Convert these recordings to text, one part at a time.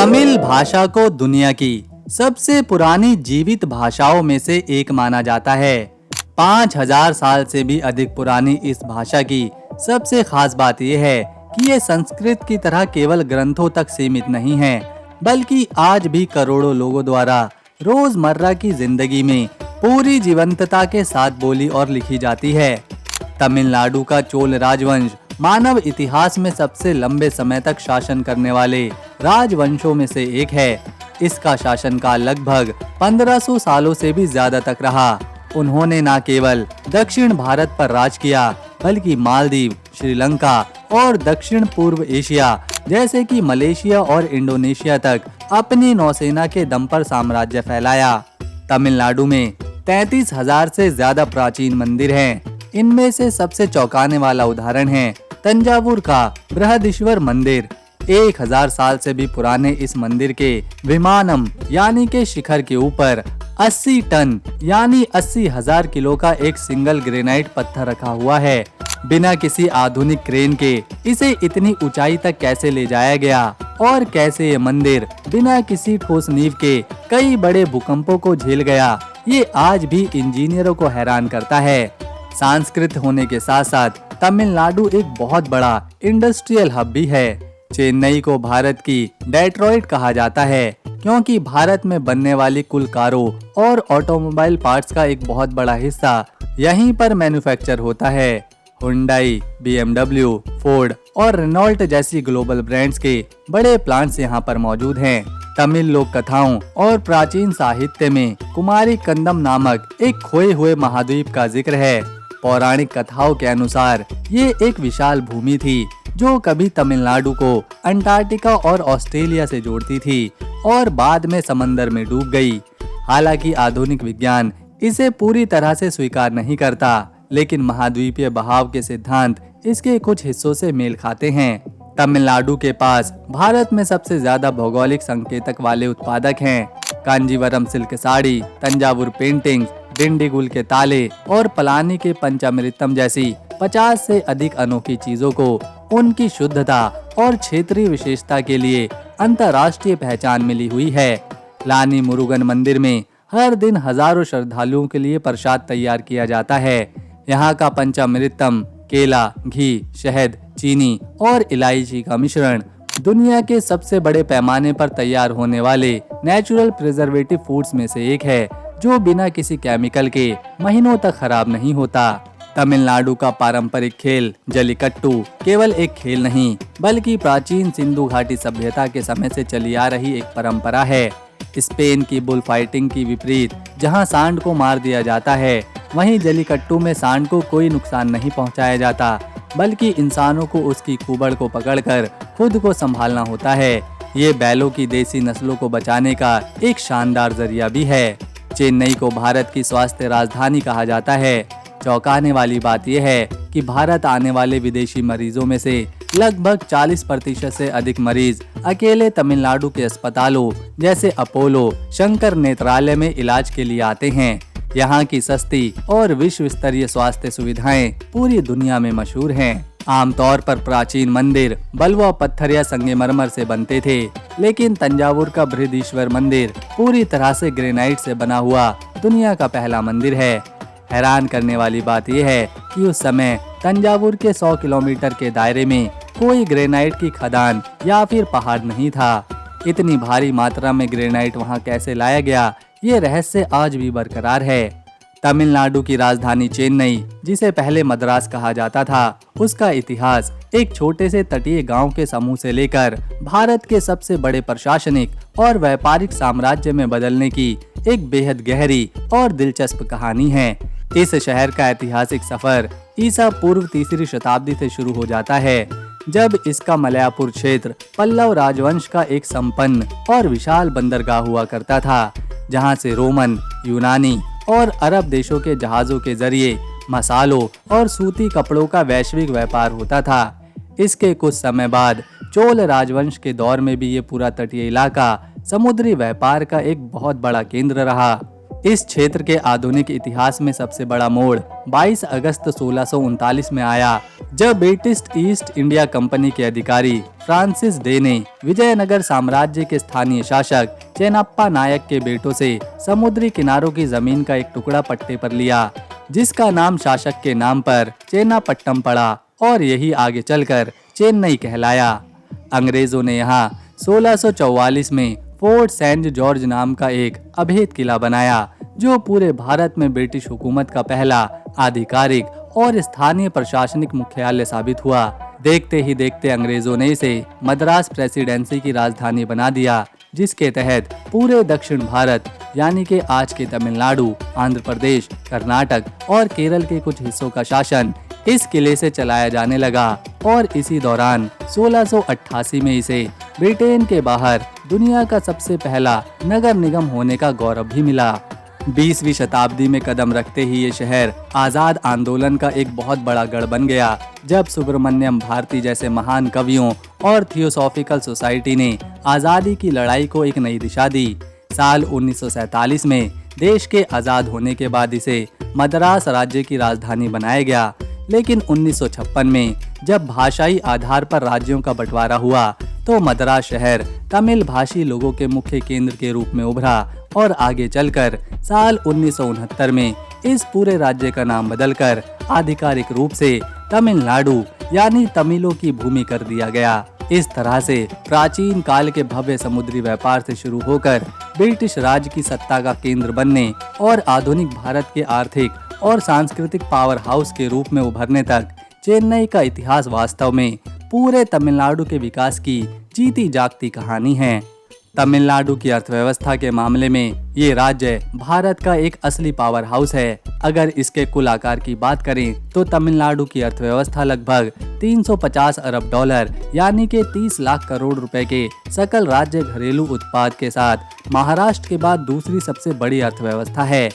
तमिल भाषा को दुनिया की सबसे पुरानी जीवित भाषाओं में से एक माना जाता है। 5000 साल से भी अधिक पुरानी इस भाषा की सबसे खास बात यह है कि ये संस्कृत की तरह केवल ग्रंथों तक सीमित नहीं है, बल्कि आज भी करोड़ों लोगों द्वारा रोजमर्रा की जिंदगी में पूरी जीवंतता के साथ बोली और लिखी जाती है। तमिलनाडु का चोल राजवंश मानव इतिहास में सबसे लंबे समय तक शासन करने वाले राजवंशों में से एक है। इसका शासनकाल लगभग 1500 सालों से भी ज्यादा तक रहा। उन्होंने न केवल दक्षिण भारत पर राज किया, बल्कि मालदीव, श्रीलंका और दक्षिण पूर्व एशिया जैसे कि मलेशिया और इंडोनेशिया तक अपनी नौसेना के दम पर साम्राज्य फैलाया। तमिलनाडु में 33,000 से ज्यादा प्राचीन मंदिर हैं। इनमें से सबसे चौंकाने वाला उदाहरण है तंजावुर का बृहदीश्वर मंदिर। 1000 साल से भी पुराने इस मंदिर के विमानम यानी के शिखर के ऊपर 80 टन यानी 80,000 किलो का एक सिंगल ग्रेनाइट पत्थर रखा हुआ है। बिना किसी आधुनिक क्रेन के इसे इतनी ऊंचाई तक कैसे ले जाया गया और कैसे ये मंदिर बिना किसी ठोस नींव के कई बड़े भूकंपों को झेल गया, ये आज भी इंजीनियरों को हैरान करता है। संस्कृत होने के साथ साथ तमिलनाडु एक बहुत बड़ा इंडस्ट्रियल हब भी है। चेन्नई को भारत की डेट्रॉइट कहा जाता है, क्योंकि भारत में बनने वाली कुल कारों और ऑटोमोबाइल पार्ट्स का एक बहुत बड़ा हिस्सा यहीं पर मैन्युफैक्चर होता है। हुंडई, BMW, फोर्ड और रेनॉल्ट जैसी ग्लोबल ब्रांड्स के बड़े प्लांट्स यहाँ पर मौजूद हैं। तमिल लोक कथाओं और प्राचीन साहित्य में कुमारी कंदम नामक एक खोए हुए महाद्वीप का जिक्र है। पौराणिक कथाओं के अनुसार ये एक विशाल भूमि थी जो कभी तमिलनाडु को अंटार्कटिका और ऑस्ट्रेलिया से जोड़ती थी और बाद में समंदर में डूब गई। हालांकि आधुनिक विज्ञान इसे पूरी तरह से स्वीकार नहीं करता, लेकिन महाद्वीपीय बहाव के सिद्धांत इसके कुछ हिस्सों से मेल खाते हैं। तमिलनाडु के पास भारत में सबसे ज्यादा भौगोलिक संकेतक वाले उत्पादक हैं। कांजीवरम सिल्क साड़ी, तंजावुर पेंटिंग्स, डिंडीगुल के ताले और पलानी के पंचामृतम जैसी 50 से अधिक अनोखी चीजों को उनकी शुद्धता और क्षेत्रीय विशेषता के लिए अंतर्राष्ट्रीय पहचान मिली हुई है। लानी मुरुगन मंदिर में हर दिन हजारों श्रद्धालुओं के लिए प्रसाद तैयार किया जाता है। यहाँ का पंचामृतम केला, घी, शहद, चीनी और इलायची का मिश्रण दुनिया के सबसे बड़े पैमाने पर तैयार होने वाले नेचुरल प्रिजर्वेटिव फूड्स में से एक है, जो बिना किसी केमिकल के महीनों तक खराब नहीं होता। तमिलनाडु का पारंपरिक खेल जल्लीकट्टू केवल एक खेल नहीं, बल्कि प्राचीन सिंधु घाटी सभ्यता के समय से चली आ रही एक परंपरा है। स्पेन की बुल फाइटिंग की विपरीत जहां सांड को मार दिया जाता है, वहीं जल्लीकट्टू में सांड को कोई नुकसान नहीं पहुंचाया जाता, बल्कि इंसानों को उसकी कुबड़ को पकड़कर खुद को संभालना होता है। ये बैलों की देसी नस्लों को बचाने का एक शानदार जरिया भी है। चेन्नई को भारत की स्वास्थ्य राजधानी कहा जाता है। चौंकाने वाली बात यह है कि भारत आने वाले विदेशी मरीजों में से लगभग 40% से अधिक मरीज अकेले तमिलनाडु के अस्पतालों जैसे अपोलो, शंकर नेत्रालय में इलाज के लिए आते हैं। यहाँ की सस्ती और विश्व स्तरीय स्वास्थ्य सुविधाएं पूरी दुनिया में मशहूर हैं। आमतौर पर प्राचीन मंदिर बलुआ पत्थर या संगमरमर से बनते थे, लेकिन तंजावुर का बृहदीश्वर मंदिर पूरी तरह से ग्रेनाइट से बना हुआ दुनिया का पहला मंदिर है। हैरान करने वाली बात यह है कि उस समय तंजावुर के 100 किलोमीटर के दायरे में कोई ग्रेनाइट की खदान या फिर पहाड़ नहीं था। इतनी भारी मात्रा में ग्रेनाइट वहां कैसे लाया गया, ये रहस्य आज भी बरकरार है। तमिलनाडु की राजधानी चेन्नई, जिसे पहले मद्रास कहा जाता था, उसका इतिहास एक छोटे से तटीय गांव के समूह से लेकर भारत के सबसे बड़े प्रशासनिक और व्यापारिक साम्राज्य में बदलने की एक बेहद गहरी और दिलचस्प कहानी है। इस शहर का ऐतिहासिक सफर ईसा पूर्व 3री शताब्दी से शुरू हो जाता है, जब इसका मलयापुर क्षेत्र पल्लव राजवंश का एक संपन्न और विशाल बंदरगाह हुआ करता था, जहां से रोमन, यूनानी और अरब देशों के जहाजों के जरिए मसालों और सूती कपड़ों का वैश्विक व्यापार होता था। इसके कुछ समय बाद चोल राजवंश के दौर में भी ये पूरा तटीय इलाका समुद्री व्यापार का एक बहुत बड़ा केंद्र रहा। इस क्षेत्र के आधुनिक इतिहास में सबसे बड़ा मोड़ 22 अगस्त 1639 में आया, जब ब्रिटिश ईस्ट इंडिया कंपनी के अधिकारी फ्रांसिस डे ने विजयनगर साम्राज्य के स्थानीय शासक चेन्नप्पा नायक के बेटों से समुद्री किनारों की जमीन का एक टुकड़ा पट्टे पर लिया, जिसका नाम शासक के नाम पर चेन्नापट्टम पड़ा और यही आगे चलकर चेन्नई कहलाया। अंग्रेजों ने यहाँ 1644 में फोर्ट सेंट जॉर्ज नाम का एक अभेद किला बनाया, जो पूरे भारत में ब्रिटिश हुकूमत का पहला आधिकारिक और स्थानीय प्रशासनिक मुख्यालय साबित हुआ। देखते ही देखते अंग्रेजों ने इसे मद्रास प्रेसिडेंसी की राजधानी बना दिया, जिसके तहत पूरे दक्षिण भारत यानी कि आज के तमिलनाडु, आंध्र प्रदेश, कर्नाटक और केरल के कुछ हिस्सों का शासन इस किले से चलाया जाने लगा और इसी दौरान 1688 में इसे ब्रिटेन के बाहर दुनिया का सबसे पहला नगर निगम होने का गौरव भी मिला। 20वीं शताब्दी में कदम रखते ही ये शहर आजाद आंदोलन का एक बहुत बड़ा गढ़ बन गया, जब सुब्रमण्यम भारती जैसे महान कवियों और थियोसॉफिकल सोसाइटी ने आजादी की लड़ाई को एक नई दिशा दी। साल 1947 में देश के आजाद होने के बाद इसे मद्रास राज्य की राजधानी बनाया गया, लेकिन 1956 में जब भाषाई आधार पर राज्यों का बंटवारा हुआ तो मद्रास शहर तमिल भाषी लोगों के मुख्य केंद्र के रूप में उभरा और आगे चलकर साल 1969 में इस पूरे राज्य का नाम बदलकर आधिकारिक रूप से तमिलनाडु यानी तमिलों की भूमि कर दिया गया। इस तरह से प्राचीन काल के भव्य समुद्री व्यापार से शुरू होकर ब्रिटिश राज की सत्ता का केंद्र बनने और आधुनिक भारत के आर्थिक और सांस्कृतिक पावर हाउस के रूप में उभरने तक चेन्नई का इतिहास वास्तव में पूरे तमिलनाडु के विकास की जीती जागती कहानी है। तमिलनाडु की अर्थव्यवस्था के मामले में ये राज्य भारत का एक असली पावर हाउस है। अगर इसके कुल आकार की बात करें तो तमिलनाडु की अर्थव्यवस्था लगभग 350 अरब डॉलर यानी कि 30 लाख करोड़ रुपए के सकल राज्य घरेलू उत्पाद के साथ महाराष्ट्र के बाद दूसरी सबसे बड़ी अर्थव्यवस्था है।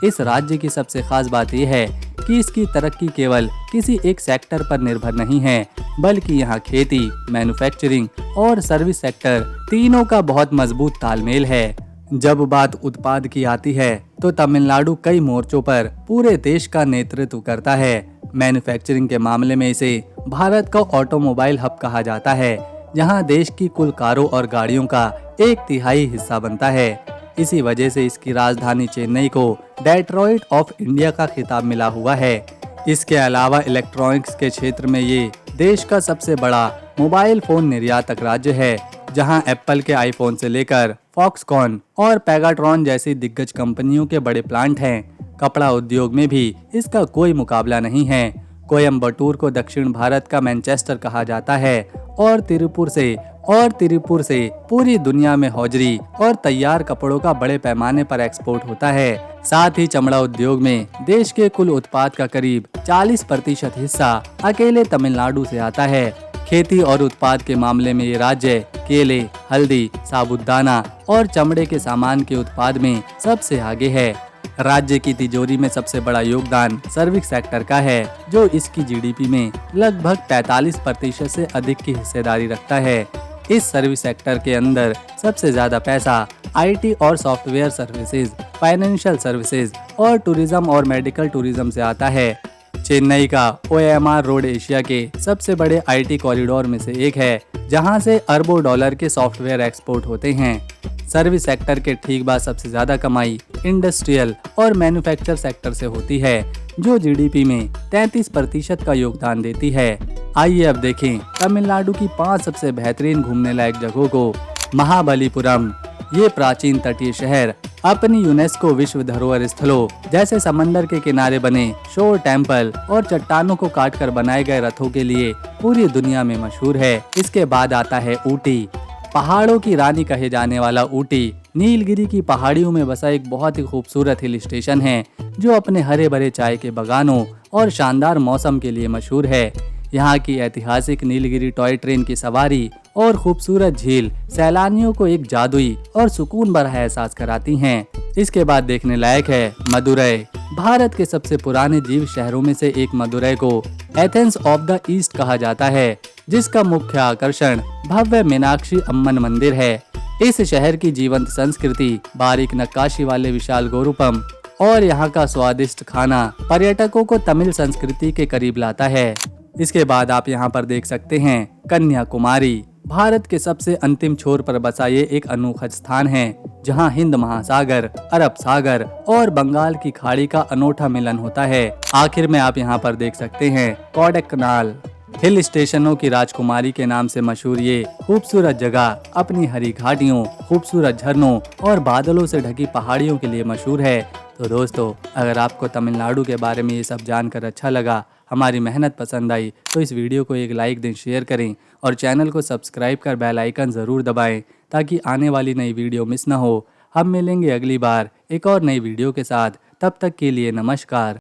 इस राज्य की सबसे खास बात यह है कि इसकी तरक्की केवल किसी एक सेक्टर पर निर्भर नहीं है, बल्कि यहाँ खेती, मैन्युफैक्चरिंग और सर्विस सेक्टर तीनों का बहुत मजबूत तालमेल है। जब बात उत्पाद की आती है तो तमिलनाडु कई मोर्चों पर पूरे देश का नेतृत्व करता है। मैन्युफैक्चरिंग के मामले में इसे भारत का ऑटोमोबाइल हब कहा जाता है, जहाँ देश की कुल कारों और गाड़ियों का 1/3 हिस्सा बनता है। इसी वजह से इसकी राजधानी चेन्नई को डेट्रॉइट ऑफ इंडिया का खिताब मिला हुआ है। इसके अलावा इलेक्ट्रॉनिक्स के क्षेत्र में ये देश का सबसे बड़ा मोबाइल फोन निर्यातक राज्य है, जहां एप्पल के आईफोन से लेकर फॉक्सकॉन और पेगाट्रॉन जैसी दिग्गज कंपनियों के बड़े प्लांट हैं। कपड़ा उद्योग में भी इसका कोई मुकाबला नहीं है। कोयम्बटूर को दक्षिण भारत का मैनचेस्टर कहा जाता है और तिरुपुर से पूरी दुनिया में हौजरी और तैयार कपड़ों का बड़े पैमाने पर एक्सपोर्ट होता है। साथ ही चमड़ा उद्योग में देश के कुल उत्पाद का करीब 40% हिस्सा अकेले तमिलनाडु से आता है। खेती और उत्पाद के मामले में ये राज्य केले, हल्दी, साबूदाना और चमड़े के सामान के उत्पाद में सबसे आगे है। राज्य की तिजोरी में सबसे बड़ा योगदान सर्विस सेक्टर का है, जो इसकी जीडीपी में लगभग 45% से अधिक की हिस्सेदारी रखता है। इस सर्विस सेक्टर के अंदर सबसे ज्यादा पैसा आईटी और सॉफ्टवेयर सर्विसेज, फाइनेंशियल सर्विसेज और टूरिज्म और मेडिकल टूरिज्म से आता है। चेन्नई का ओएमआर रोड एशिया के सबसे बड़े आईटी कॉरिडोर में से एक है, जहां से अरबों डॉलर के सॉफ्टवेयर एक्सपोर्ट होते हैं। सर्विस सेक्टर के ठीक बाद सबसे ज्यादा कमाई इंडस्ट्रियल और मैन्युफैक्चर सेक्टर से होती है, जो जीडीपी में 33% का योगदान देती है। आइए अब देखें तमिलनाडु की 5 सबसे बेहतरीन घूमने लायक जगहों को। महाबलीपुरम, ये प्राचीन तटीय शहर अपनी यूनेस्को विश्व धरोहर स्थलों जैसे समंदर के किनारे बने शोर टेम्पल और चट्टानों को काटकर बनाए गए रथों के लिए पूरी दुनिया में मशहूर है। इसके बाद आता है ऊटी। पहाड़ों की रानी कहे जाने वाला ऊटी नीलगिरी की पहाड़ियों में बसा एक बहुत ही खूबसूरत हिल स्टेशन है, जो अपने हरे भरे चाय के बागानों और शानदार मौसम के लिए मशहूर है। यहाँ की ऐतिहासिक नीलगिरी टॉय ट्रेन की सवारी और खूबसूरत झील सैलानियों को एक जादुई और सुकून भरा एहसास कराती हैं। इसके बाद देखने लायक है मदुरै। भारत के सबसे पुराने जीव शहरों में से एक मदुरै को एथेंस ऑफ द ईस्ट कहा जाता है, जिसका मुख्य आकर्षण भव्य मीनाक्षी अम्मन मंदिर है। इस शहर की जीवंत संस्कृति, बारीक नक्काशी वाले विशाल गोरुपम और यहाँ का स्वादिष्ट खाना पर्यटकों को तमिल संस्कृति के करीब लाता है। इसके बाद आप यहाँ पर देख सकते हैं कन्याकुमारी। भारत के सबसे अंतिम छोर पर बसा ये एक अनोखा स्थान है, जहाँ हिंद महासागर, अरब सागर और बंगाल की खाड़ी का अनोखा मिलन होता है। आखिर में आप यहाँ पर देख सकते हैं कोडाइकनाल। हिल स्टेशनों की राजकुमारी के नाम से मशहूर ये खूबसूरत जगह अपनी हरी घाटियों, खूबसूरत झरनों और बादलों से ढकी पहाड़ियों के लिए मशहूर है। तो दोस्तों, अगर आपको तमिलनाडु के बारे में ये सब जानकर अच्छा लगा, हमारी मेहनत पसंद आई, तो इस वीडियो को एक लाइक दें, शेयर करें और चैनल को सब्सक्राइब कर बेल आइकन ज़रूर दबाएं ताकि आने वाली नई वीडियो मिस ना हो। हम मिलेंगे अगली बार एक और नई वीडियो के साथ। तब तक के लिए नमस्कार।